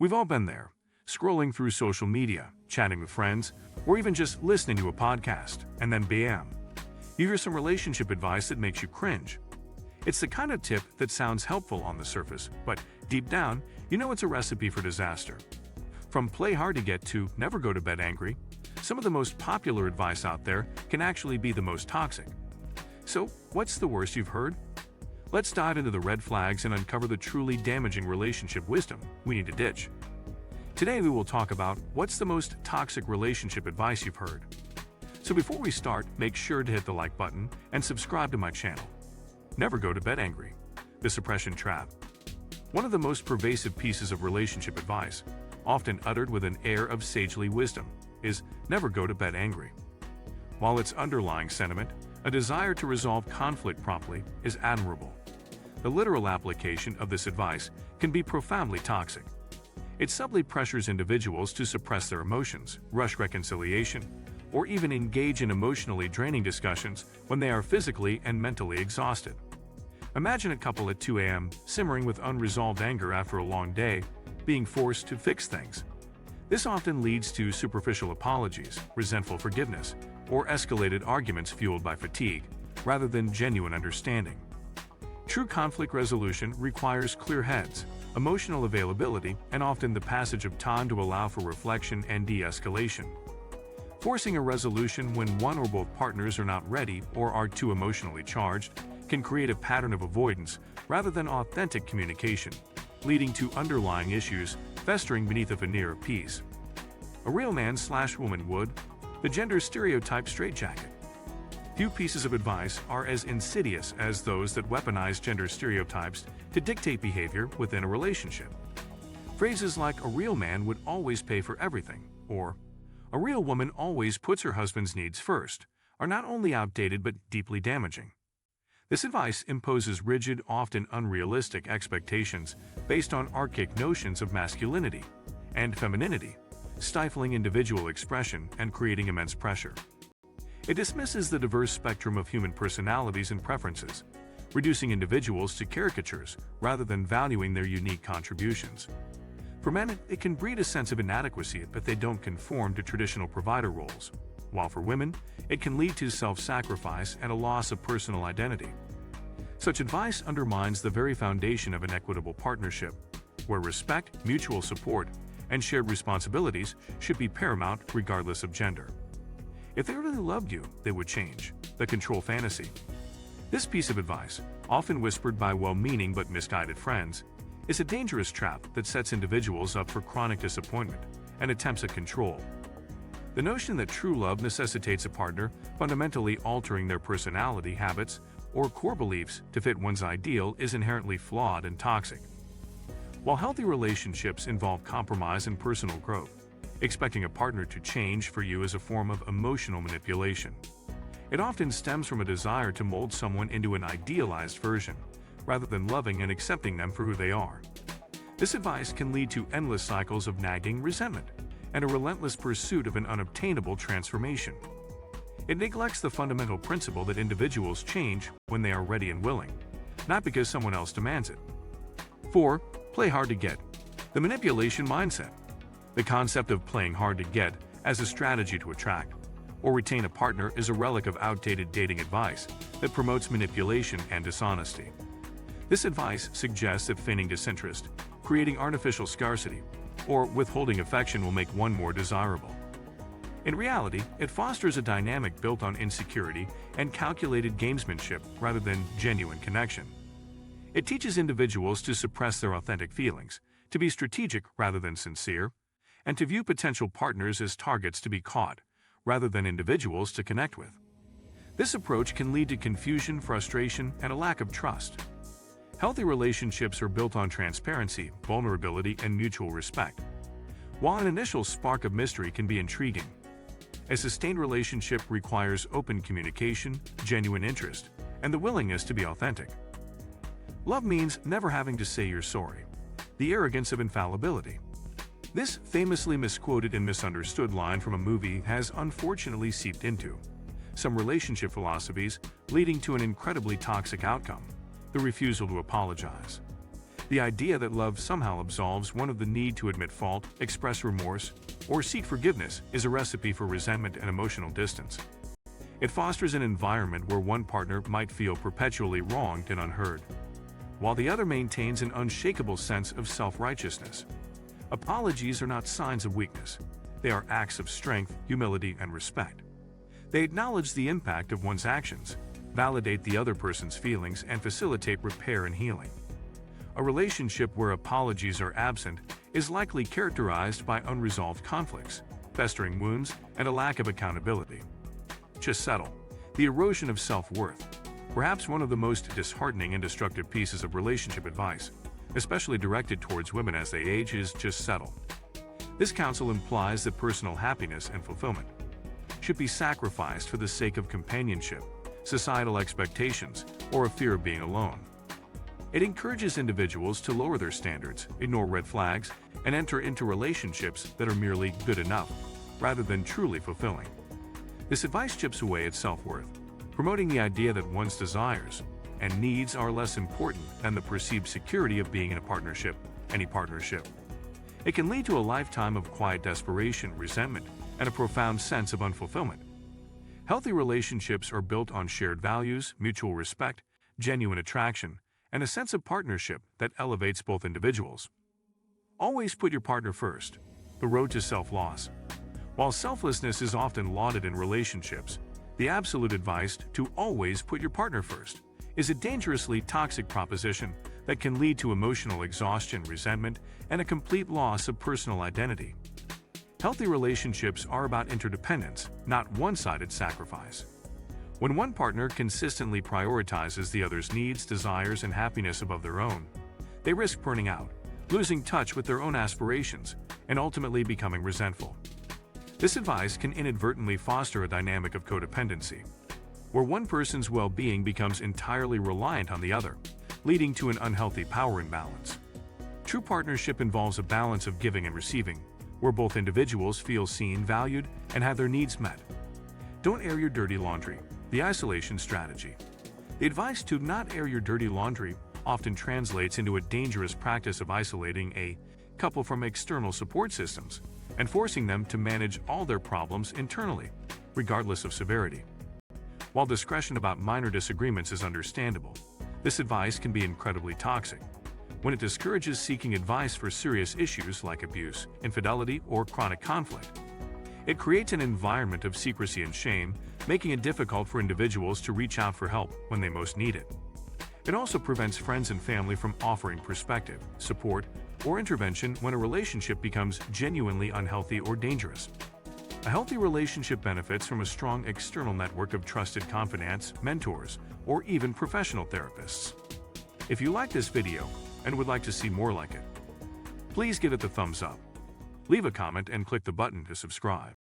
We've all been there, scrolling through social media, chatting with friends, or even just listening to a podcast, and then bam, you hear some relationship advice that makes you cringe. It's the kind of tip that sounds helpful on the surface, but deep down, you know it's a recipe for disaster. From play hard to get to never go to bed angry, some of the most popular advice out there can actually be the most toxic. So, what's the worst you've heard? Let's dive into the red flags and uncover the truly damaging relationship wisdom we need to ditch. Today we will talk about what's the most toxic relationship advice you've heard. So before we start, make sure to hit the like button and subscribe to my channel. Never go to bed angry. The suppression trap. One of the most pervasive pieces of relationship advice, often uttered with an air of sagely wisdom, is never go to bed angry. While its underlying sentiment, a desire to resolve conflict promptly, is admirable, the literal application of this advice can be profoundly toxic. It subtly pressures individuals to suppress their emotions, rush reconciliation, or even engage in emotionally draining discussions when they are physically and mentally exhausted. Imagine a couple at 2 a.m. simmering with unresolved anger after a long day, being forced to fix things. This often leads to superficial apologies, resentful forgiveness, or escalated arguments fueled by fatigue, rather than genuine understanding. True conflict resolution requires clear heads, emotional availability, and often the passage of time to allow for reflection and de-escalation. Forcing a resolution when one or both partners are not ready or are too emotionally charged can create a pattern of avoidance rather than authentic communication, leading to underlying issues festering beneath a veneer of peace. A real man/woman would, the gender stereotype straitjacket. Few pieces of advice are as insidious as those that weaponize gender stereotypes to dictate behavior within a relationship. Phrases like "a real man would always pay for everything," or "a real woman always puts her husband's needs first," are not only outdated but deeply damaging. This advice imposes rigid, often unrealistic expectations based on archaic notions of masculinity and femininity, stifling individual expression and creating immense pressure. It dismisses the diverse spectrum of human personalities and preferences, reducing individuals to caricatures rather than valuing their unique contributions. For men, it can breed a sense of inadequacy if they don't conform to traditional provider roles, while for women, it can lead to self-sacrifice and a loss of personal identity. Such advice undermines the very foundation of an equitable partnership, where respect, mutual support, and shared responsibilities should be paramount regardless of gender. If they really loved you, they would change. The control fantasy. This piece of advice, often whispered by well-meaning but misguided friends, is a dangerous trap that sets individuals up for chronic disappointment and attempts at control. The notion that true love necessitates a partner fundamentally altering their personality, habits, or core beliefs to fit one's ideal is inherently flawed and toxic. While healthy relationships involve compromise and personal growth, expecting a partner to change for you is a form of emotional manipulation. It often stems from a desire to mold someone into an idealized version, rather than loving and accepting them for who they are. This advice can lead to endless cycles of nagging, resentment, and a relentless pursuit of an unobtainable transformation. It neglects the fundamental principle that individuals change when they are ready and willing, not because someone else demands it. 4. Play hard to get. The manipulation mindset. The concept of playing hard to get as a strategy to attract or retain a partner is a relic of outdated dating advice that promotes manipulation and dishonesty. This advice suggests that feigning disinterest, creating artificial scarcity, or withholding affection will make one more desirable. In reality, it fosters a dynamic built on insecurity and calculated gamesmanship rather than genuine connection. It teaches individuals to suppress their authentic feelings, to be strategic rather than sincere, and to view potential partners as targets to be caught, rather than individuals to connect with. This approach can lead to confusion, frustration, and a lack of trust. Healthy relationships are built on transparency, vulnerability, and mutual respect. While an initial spark of mystery can be intriguing, a sustained relationship requires open communication, genuine interest, and the willingness to be authentic. Love means never having to say you're sorry. The arrogance of infallibility. This famously misquoted and misunderstood line from a movie has unfortunately seeped into some relationship philosophies, leading to an incredibly toxic outcome: the refusal to apologize. The idea that love somehow absolves one of the need to admit fault, express remorse, or seek forgiveness is a recipe for resentment and emotional distance. It fosters an environment where one partner might feel perpetually wronged and unheard, while the other maintains an unshakable sense of self-righteousness. Apologies are not signs of weakness. They are acts of strength, humility, and respect. They acknowledge the impact of one's actions, validate the other person's feelings, and facilitate repair and healing. A relationship where apologies are absent is likely characterized by unresolved conflicts, festering wounds, and a lack of accountability. Just settle. The erosion of self-worth. Perhaps one of the most disheartening and destructive pieces of relationship advice, especially directed towards women as they age, is just settle. This counsel implies that personal happiness and fulfillment should be sacrificed for the sake of companionship, societal expectations, or a fear of being alone. It encourages individuals to lower their standards, ignore red flags, and enter into relationships that are merely good enough, rather than truly fulfilling. This advice chips away at self-worth, promoting the idea that one's desires and needs are less important than the perceived security of being in a partnership, any partnership. It can lead to a lifetime of quiet desperation, resentment, and a profound sense of unfulfillment. Healthy relationships are built on shared values, mutual respect, genuine attraction, and a sense of partnership that elevates both individuals. Always put your partner first. The road to self-loss. While selflessness is often lauded in relationships, the absolute advice to always put your partner first is a dangerously toxic proposition that can lead to emotional exhaustion, resentment, and a complete loss of personal identity. Healthy relationships are about interdependence, not one-sided sacrifice. When one partner consistently prioritizes the other's needs, desires, and happiness above their own, they risk burning out, losing touch with their own aspirations, and ultimately becoming resentful. This advice can inadvertently foster a dynamic of codependency, where one person's well-being becomes entirely reliant on the other, leading to an unhealthy power imbalance. True partnership involves a balance of giving and receiving, where both individuals feel seen, valued, and have their needs met. Don't air your dirty laundry. The isolation strategy. The advice to not air your dirty laundry often translates into a dangerous practice of isolating a couple from external support systems and forcing them to manage all their problems internally, regardless of severity. While discretion about minor disagreements is understandable, this advice can be incredibly toxic when it discourages seeking advice for serious issues like abuse, infidelity, or chronic conflict. It creates an environment of secrecy and shame, making it difficult for individuals to reach out for help when they most need it. It also prevents friends and family from offering perspective, support, or intervention when a relationship becomes genuinely unhealthy or dangerous. A healthy relationship benefits from a strong external network of trusted confidants, mentors, or even professional therapists. If you like this video and would like to see more like it, please give it the thumbs up. Leave a comment and click the button to subscribe.